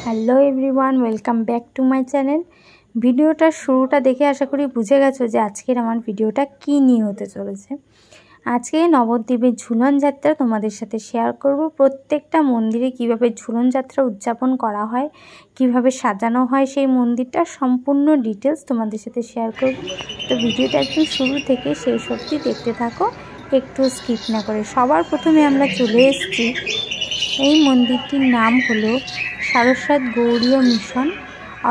Hello everyone, welcome back to my channel. ভিডিওটার শুরুটা দেখে আশা করি বুঝে গেছো যে আজকের আমার ভিডিওটা কী নিয়ে হতে চলেছে। আজকে নবদ্বীপের ঝুলন যাত্রা তোমাদের সাথে শেয়ার করব। প্রত্যেকটা মন্দিরে কিভাবে ঝুলন যাত্রা উদযাপন করা হয়, কিভাবে সাজানো হয় সেই মন্দিরটার সম্পূর্ণ ডিটেলস তোমাদের সাথে শেয়ার করব। তো ভিডিওটা একদম শুরু থেকে শেষ অবধি দেখতে থাকো, একটু স্কিপ না করে। সবার প্রথমে আমরা চলে এসেছি, এই মন্দিরটির নাম হলো সারস্বত গৌড়ীয় মিশন,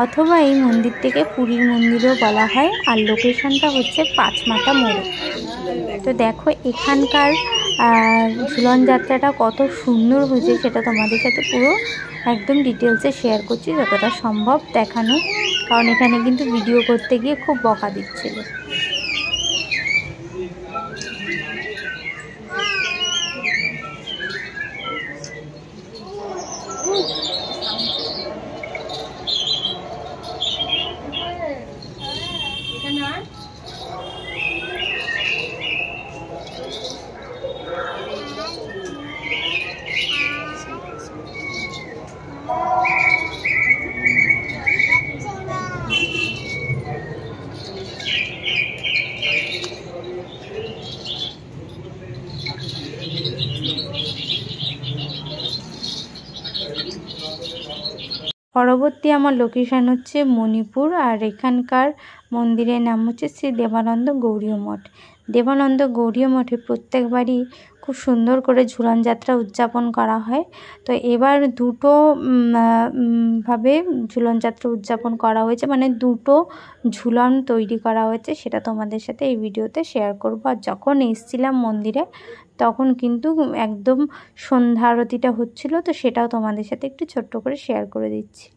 অথবা এই মন্দিরটিকে পুরীর মন্দিরও বলা হয়। আর লোকেশনটা হচ্ছে পাঁচমাথা মোড়। তো দেখো এখানকার ঝুলন যাত্রাটা কত সুন্দর হয়েছে সেটা তোমাদের সাথে পুরো একদম ডিটেলসে শেয়ার করছি যতটা সম্ভব দেখানো, কারণ এখানে কিন্তু ভিডিও করতে গিয়ে খুব বকা দিচ্ছিল। পরবর্তী আমার লোকেশান হচ্ছে মণিপুর, আর এখানকার মন্দিরের নাম হচ্ছে শ্রী দেবানন্দ গৌড়ীয় মঠ। দেবানন্দ গৌড়ীয় মঠে প্রত্যেকবারই খুব সুন্দর করে ঝুলন যাত্রা উদযাপন করা হয়। তো এবার দুটো ভাবে ঝুলন যাত্রা উদযাপন করা হয়েছে, মানে দুটো ঝুলন তৈরি করা হয়েছে, সেটা তোমাদের সাথে এই ভিডিওতে শেয়ার করব। আর যখন এসেছিলাম মন্দিরে তখন কিন্তু একদম সন্ধ্যা আরতিটা হচ্ছিল, তো সেটাও তোমাদের সাথে একটু ছোট্ট করে শেয়ার করে দিচ্ছি।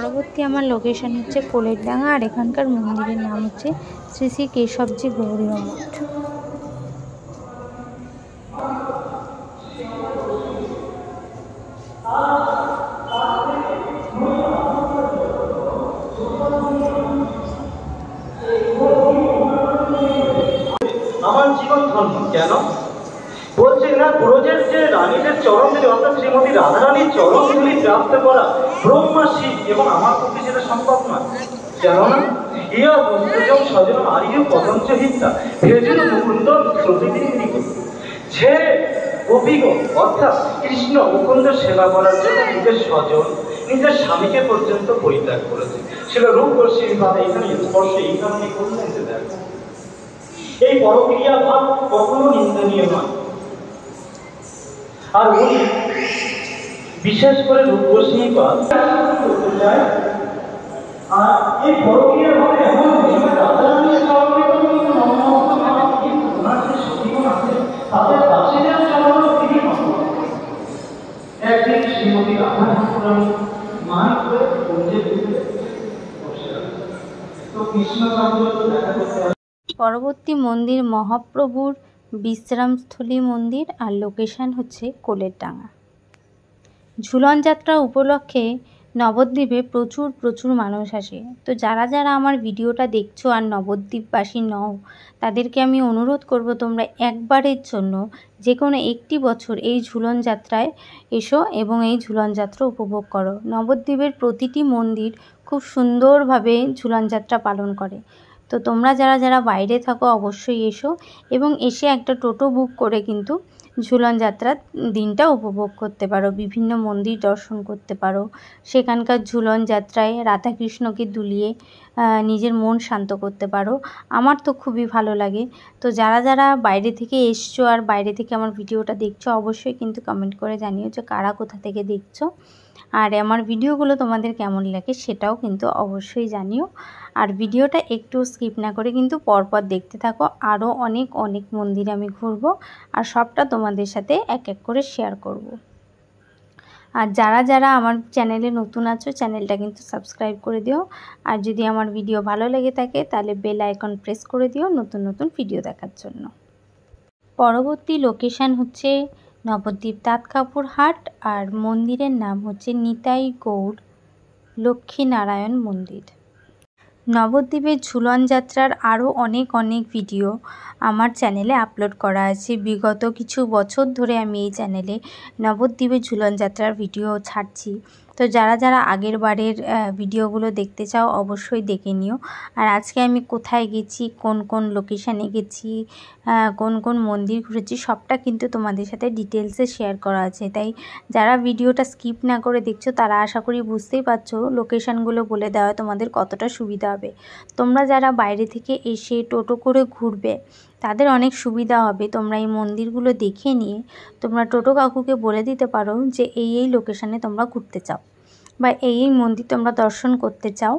পরবর্তী আমার লোকেশন হচ্ছে কোলেরডাঙ্গা, আর এখানকার মন্দিরের নাম হচ্ছে শ্রী শ্রী কেশবজি গৌরীয় মঠ। আমার জীবন ধন্য কেন বলছে না, ব্রজের যে রানীদের চরণধুলি অর্থাৎ শ্রীমতী রাধারানীর চরণধুলি প্রাপ্ত করা ব্রহ্মা শিব এবং আমার পক্ষে সেটা সম্ভব নয়। কেননা ইয়া দুষ্টজন স্বজন আরিয় পতঞ্চ হিতা ভেজুর মুকুন্দ প্রতিদিন যে গোপীগণ অর্থাৎ কৃষ্ণ মুকুন্দ সেবা করার জন্য নিজের স্বজন নিজের স্বামীকে পর্যন্ত পরিত্যাগ করেছে, সেটা রূপবর্ষী বিভাগে এখানে স্পর্শ এই কারণে করলেন যে দেখো এই পরক্রিয়া ভাব কখনো নিন্দনীয় নয়। আর উনি বিশেষ করে রূপবর্ষীবাদ করতে চায়। আর এই পরক্রিয়া ভাবে এমন রাধারানীর চরণে তো কিন্তু ওনার যে সখীগণ আছে তাদের দাসীদের চরণ তিনি একদিন শ্রীমতী রাধারানী মান করে কুঞ্জের ভিতরে বসে আছে। তো কৃষ্ণ চন্দ্র দেখা করতে পরবর্তী মন্দির মহাপ্রভুর বিশ্রামস্থলী মন্দির, আর লোকেশন হচ্ছে কোলেরডাঙ্গা। ঝুলন যাত্রা উপলক্ষে নবদ্বীপে প্রচুর মানুষ আসে। তো যারা যারা আমার ভিডিওটা দেখছো আর নবদ্বীপবাসী নও, তাদেরকে আমি অনুরোধ করব তোমরা একবারের জন্য যে কোনো একটি বছর এই ঝুলন যাত্রায় এসো এবং এই ঝুলন যাত্রা উপভোগ করো। নবদ্বীপের প্রতিটি মন্দির খুব সুন্দরভাবে ঝুলন যাত্রা পালন করে। তো তোমরা যারা যারা বাইরে থাকো অবশ্যই এসো এবং এসে একটা টোটো বুক করে কিন্তু ঝুলন যাত্রার দিনটা উপভোগ করতে পারো, বিভিন্ন মন্দির দর্শন করতে পারো। সেখানকার ঝুলন যাত্রায় রাধাকৃষ্ণকে দুলিয়ে নিজের মন শান্ত করতে পারো। আমার তো খুবই ভালো লাগে। তো যারা যারা বাইরে থেকে এসছো আর বাইরে থেকে আমার ভিডিওটা দেখছো অবশ্যই কিন্তু কমেন্ট করে জানিও যে কারা কোথা থেকে দেখছো, আর আমার ভিডিওগুলো তোমাদের কেমন লাগে সেটাও কিন্তু অবশ্যই জানিও। আর ভিডিওটা একটু স্কিপ না করে কিন্তু পরপর দেখতে থাকো। আরও অনেক মন্দির আমি ঘুরবো আর সবটা তোমাদের সাথে এক এক করে শেয়ার করব। আর যারা যারা আমার চ্যানেলে নতুন আছো চ্যানেলটা কিন্তু সাবস্ক্রাইব করে দিও। আর যদি আমার ভিডিও ভালো লেগে থাকে তাহলে বেল আইকন প্রেস করে দিও নতুন ভিডিও দেখার জন্য। পরবর্তী লোকেশান হচ্ছে নবদ্বীপ তাঁতকাপুর হাট, আর মন্দিরের নাম হচ্ছে নিতাই গৌর লক্ষ্মীনারায়ণ মন্দির। নবদ্বীপের ঝুলন যাত্রার আরও অনেক ভিডিও আমার চ্যানেলে আপলোড করা আছে। বিগত কিছু বছর ধরে আমি এই চ্যানেলে নবদ্বীপের ঝুলন যাত্রার ভিডিও ছাড়ছি। তো যারা যারা আগের বারের ভিডিওগুলো দেখতে চাও অবশ্যই দেখে নিও। আর আজকে আমি কোথায় গেছি, কোন লোকেশানে গেছি, কোন মন্দির ঘুরেছি সবটা কিন্তু তোমাদের সাথে ডিটেলসে শেয়ার করা আছে। তাই যারা ভিডিওটা স্কিপ না করে দেখছো তারা আশা করি বুঝতেই পারছো লোকেশানগুলো বলে দেওয়া তোমাদের কতটা সুবিধা হবে। তোমরা যারা বাইরে থেকে এসে টোটো করে ঘুরবে তাদের অনেক সুবিধা হবে। তোমরা এই মন্দিরগুলো দেখে নিয়ে তোমরা টোটো কাকুকে বলে দিতে পারো যে এই লোকেশানে তোমরা ঘুরতে চাও বা এই মন্দির তোমরা দর্শন করতে চাও,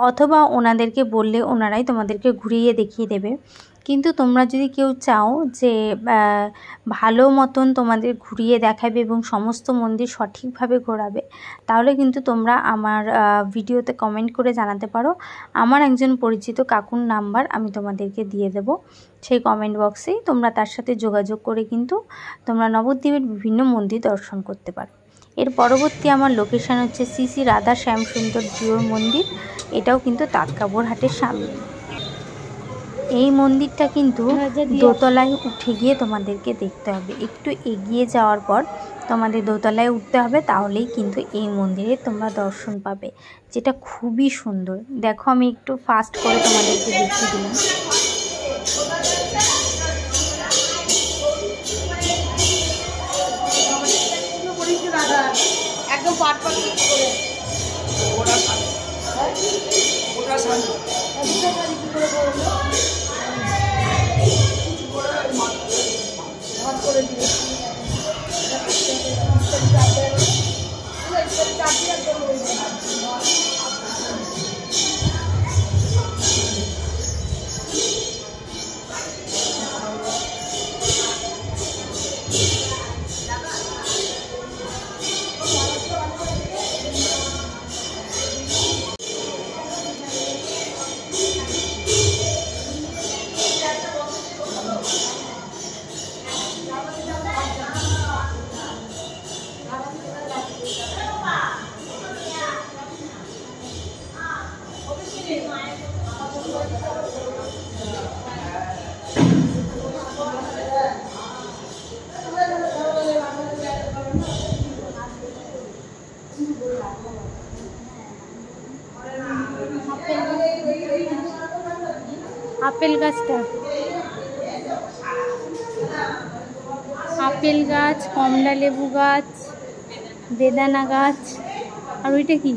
অথবা ওনাদেরকে বললে ওনারাই তোমাদেরকে ঘুরিয়ে দেখিয়ে দেবে। কিন্তু তোমরা যদি কেউ চাও যে ভালো মতন তোমাদের ঘুরিয়ে দেখাবে এবং সমস্ত মন্দির সঠিকভাবে ঘোরাবে, তাহলে কিন্তু তোমরা আমার ভিডিওতে কমেন্ট করে জানাতে পারো। আমার একজন পরিচিত কাকুর নাম্বার আমি তোমাদেরকে দিয়ে দেব, সেই কমেন্ট বক্সেই তোমরা তার সাথে যোগাযোগ করে কিন্তু তোমরা নবদ্বীপের বিভিন্ন মন্দির দর্শন করতে পারো। এর পরবর্তী আমার লোকেশান হচ্ছে শ্রী শ্রী রাধা শ্যামসুন্দর জিউর মন্দির। এটাও কিন্তু তাঁতকাপুর হাটের সামনে। এই মন্দিরটা কিন্তু দোতলায় উঠে গিয়ে তোমাদেরকে দেখতে হবে। একটু এগিয়ে যাওয়ার পর তোমাদের দোতলায় উঠতে হবে, তাহলেই কিন্তু এই মন্দিরে তোমরা দর্শন পাবে, যেটা খুবই সুন্দর। দেখো আমি একটু ফাস্ট করে তোমাদেরকে দেখিয়ে দিলাম। একদম পাট করে ওটা শান্তি কি করে বলবো করে দিয়ে আপেল গাছটা, আপেল গাছ, কমলা লেবু গাছ, বেদানা গাছ, আর ওইটা কি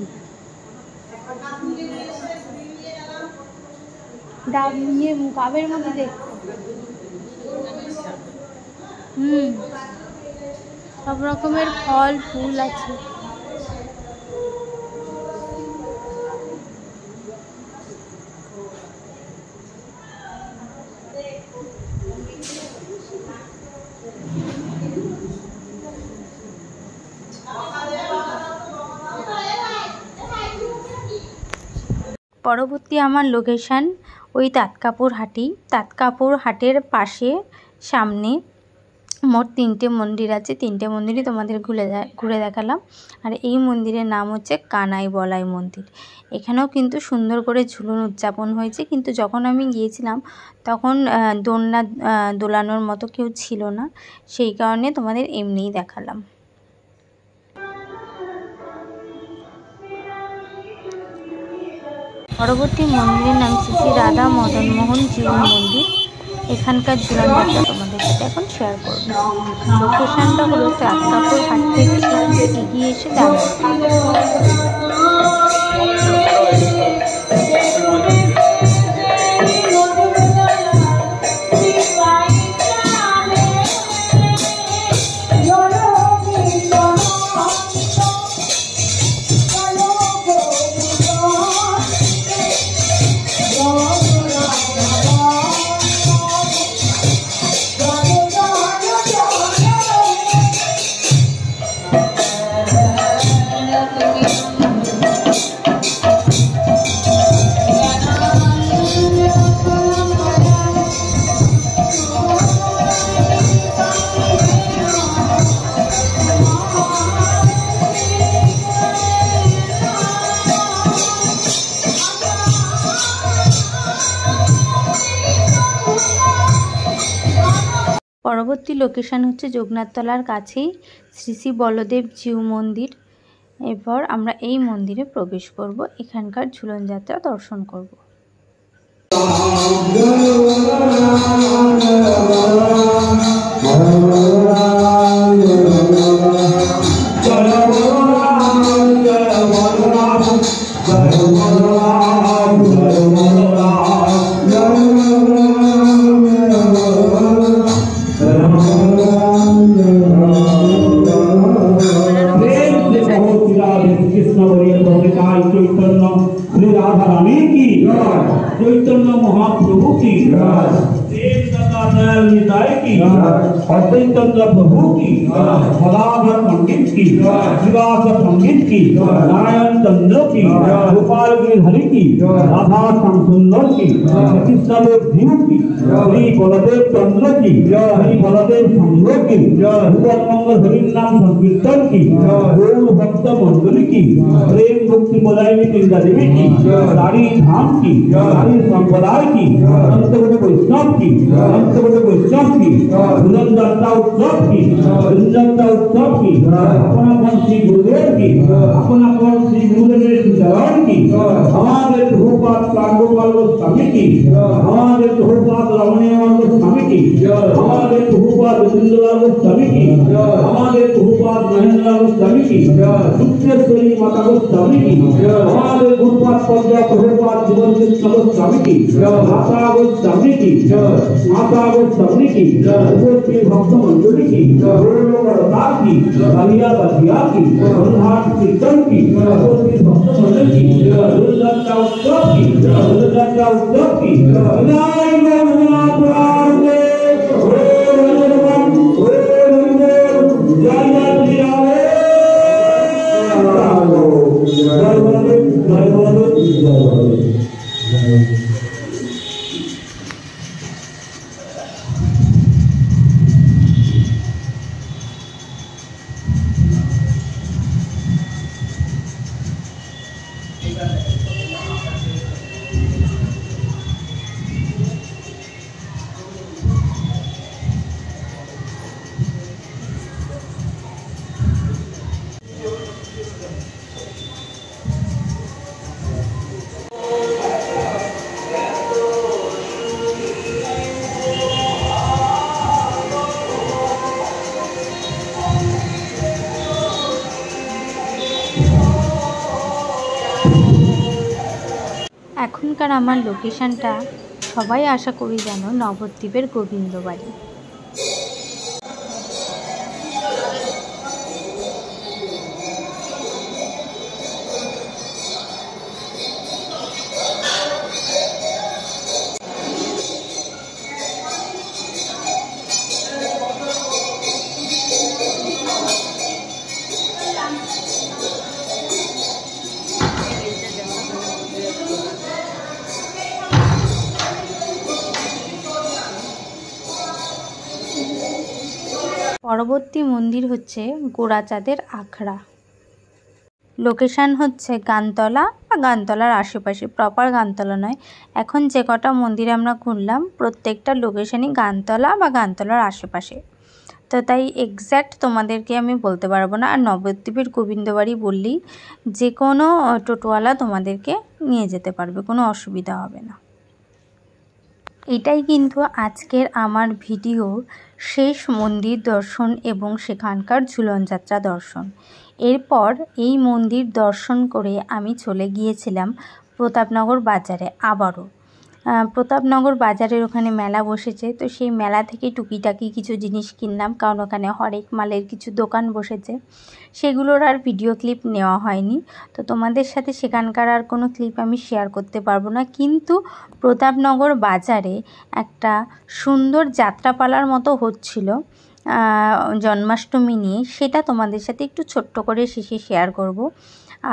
ডাব নিয়ে গাবের মধ্যে দেখতে। সব রকমের ফল ফুল আছে। পরবর্তী আমার লোকেশান ওই তাতকাপুর হাটি। তাতকাপুর হাটের পাশে সামনে মোট 3টে মন্দির আছে। 3টে মন্দিরই তোমাদের ঘুরে দেখালাম। আর এই মন্দিরের নাম হচ্ছে কানাই বলাই মন্দির। এখানেও কিন্তু সুন্দর করে ঝুলন উদযাপন হয়েছে, কিন্তু যখন আমি গিয়েছিলাম তখন দোলনা দোলানোর মতো কেউ ছিল না, সেই কারণে তোমাদের এমনিই দেখালাম। পরবর্তী মন্দিরের নাম শ্রী শ্রী রাধা মদন মোহন জিউ মন্দির। এখানকার ঝুলন যাত্রা তোমাদের সাথে এখন শেয়ার করব। লোকেশনটা হলো তাতকাপুর হাট থেকে এগিয়ে এসে ডান। পরবর্তী লোকেশন হচ্ছে যোগনাথতলার কাছেই শ্রী শ্রী বলদেব জিউ মন্দির। এরপর আমরা এই মন্দিরে প্রবেশ করব, এখানকার ঝুলন যাত্রা দর্শন করব। चैतन्य महाप्रभु की अद्वैतचंद्र प्रभु की, सदाधर पंडित की, श्रीवास पंडित की, नारायण चंद्र की, गोपाल गिरिहरि की, राधा श्याम सुंदर की, कृष्णदेव जीव की, श्री बलदेव चंद्र की, श्री बलदेव संघ की, भुवन मंगल हरि नाम संकीर्तन की, गौर भक्त मंडली की, प्रेम भक्ति मोदायनी चिंता देवी की, सारी धाम की, सारी संप्रदाय की, अंत वैष्णव की, अंत वैष्णव की, भुजंगता उत्सव की, भुजंगता उत्सव की, अपना श्री गुरुदेव की, अपना श्री गुरुदेव चरण की, हमारे धूपात कांडोपाल गोस्वामी की, हमारे धूपात रमणीयवाल गोस्वामी की, हमारे धूपात सुंदरलाल गोस्वामी की, हमारे धूपात महेंद्रलाल गोस्वामी की, सुखेश्वरी माता गोस्वामी की, हमारे धूपात पंजाब धूपात जीवन कृष्ण गोस्वामी की, माता गोस्वामी की, माता गोस्वामी की, उपस्थित भक्त मंडली की, गोलोकदार की, बलिया बलिया की, बंधाट कीर्तन की, उपस्थित भक्त मंडली की, दुर्गा उत्सव की, दुर्गा उत्सव की, जय भगवान এখনকার আমার লোকেশানটা সবাই আশা করি জানো, নবদ্বীপের গোবিন্দবাড়ি। পরবর্তী মন্দির হচ্ছে গোড়াচাঁদের আখড়া। লোকেশান হচ্ছে গানতলা বা গানতলার আশেপাশে, প্রপার গানতলা নয়। এখন যে কটা মন্দিরে আমরা ঘুরলাম প্রত্যেকটা লোকেশানই গানতলা বা গানতলার আশেপাশে, তো তাই এক্স্যাক্ট তোমাদেরকে আমি বলতে পারবো না। আর নবদ্বীপের গোবিন্দবাড়ি বললেই যে কোনো টোটোওয়ালা তোমাদেরকে নিয়ে যেতে পারবে, কোনো অসুবিধা হবে না। এটাই কিন্তু আজকের আমার ভিডিওর শেষ মন্দির দর্শন এবং সেখানকার ঝুলন যাত্রা দর্শন। এরপর এই মন্দির দর্শন করে আমি চলে গিয়েছিলাম প্রতাপনগর বাজারে। আবারও প্রতাপনগর বাজারের ওখানে মেলা বসেছে, তো সেই মেলা থেকে টুকিটাকি কিছু জিনিস কিনলাম, কারণ ওখানে হরেক মালের কিছু দোকান বসেছে। সেগুলোর আর ভিডিও ক্লিপ নেওয়া হয়নি, তো তোমাদের সাথে সেখানকার আর কোনো ক্লিপ আমি শেয়ার করতে পারবো না। কিন্তু প্রতাপনগর বাজারে একটা সুন্দর যাত্রাপালার মতো হচ্ছিল জন্মাষ্টমী নিয়ে, সেটা তোমাদের সাথে একটু ছোট্ট করে শেষে শেয়ার করব।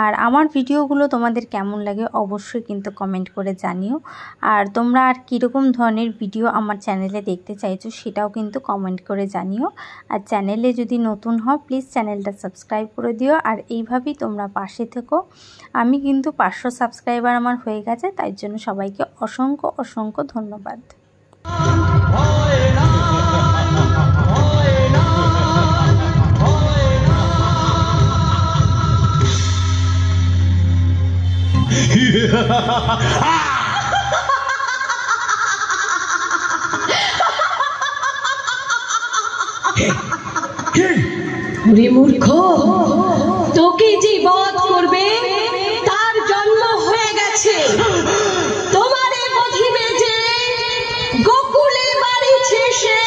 আর আমার ভিডিওগুলো তোমাদের কেমন লাগে অবশ্যই কিন্তু কমেন্ট করে জানিও। আর তোমরা আর কীরকম ধরনের ভিডিও আমার চ্যানেলে দেখতে চাইছো সেটাও কিন্তু কমেন্ট করে জানিও। আর চ্যানেলে যদি নতুন হও প্লিজ চ্যানেলটা সাবস্ক্রাইব করে দিও, আর এইভাবেই তোমরা পাশে থেকো। আমি কিন্তু 500 সাবস্ক্রাইবার আমার হয়ে গেছে, তাই জন্য সবাইকে অসংখ্য অসংখ্য ধন্যবাদ। মূর্খ, তোকে যে বধ করবে তার জন্ম হয়ে গেছে। তোমারে বধিবে যে গোকুলে বাড়িছে সে।